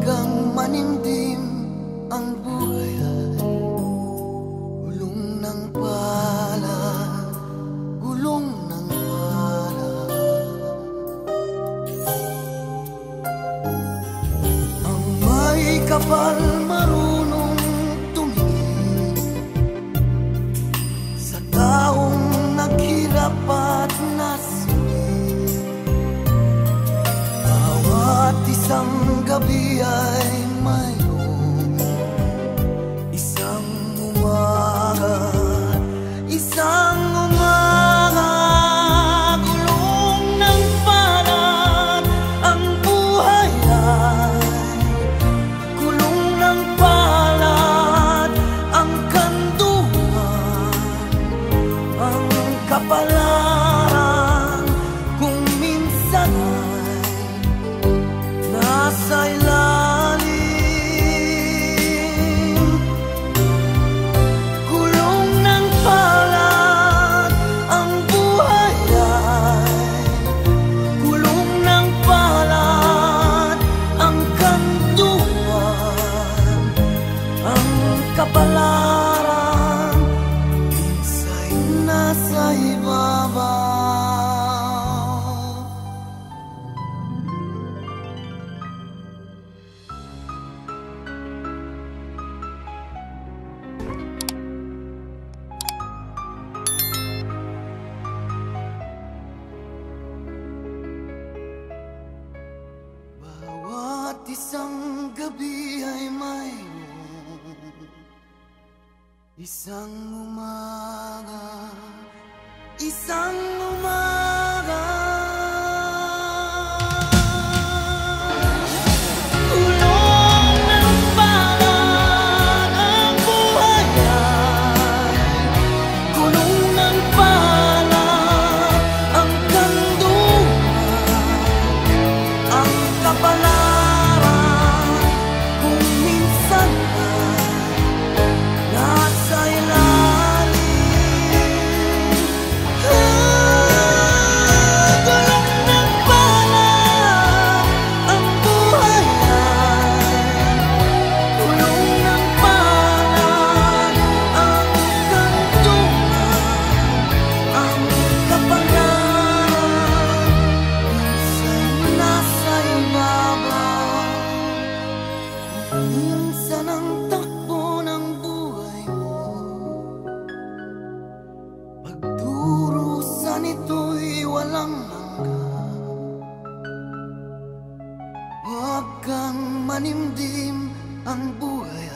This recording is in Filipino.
kang manimdim, ang buhay ay gulong ng palad, gulong ng palad. Ang may kapal marunong tumingin sa taong naghirap at nasingit. Bawat isang gabi ay mayroong isang umaga, isang umaga, gulong ng palad. Ang buhay ay gulong ng palad, ang kanduhan, ang kapalaran, kung minsan ay nasa ilalim. Gulong ng palad, ang buhay ay gulong ng palad, ang kanduhan, ang kapalaran, minsa'y nasa ibabaw. Bawat isang gabi ay mayroong isang umaga, isang umaga, gulong ng palad. Ang buhay ay gulong ng palad, ang kanduhan, ang kapalaran, kung minsan ay nasa ilalim. Gulong ng palad, ang buhay ay gulong ng palad, ang kanduhan, ang kapalaran, minsa'y nasa ibabaw. Minsan ang takbo ng buhay mo, pagdurusa nito'y walang hanggan. Huwag kang manimdim, ang buhay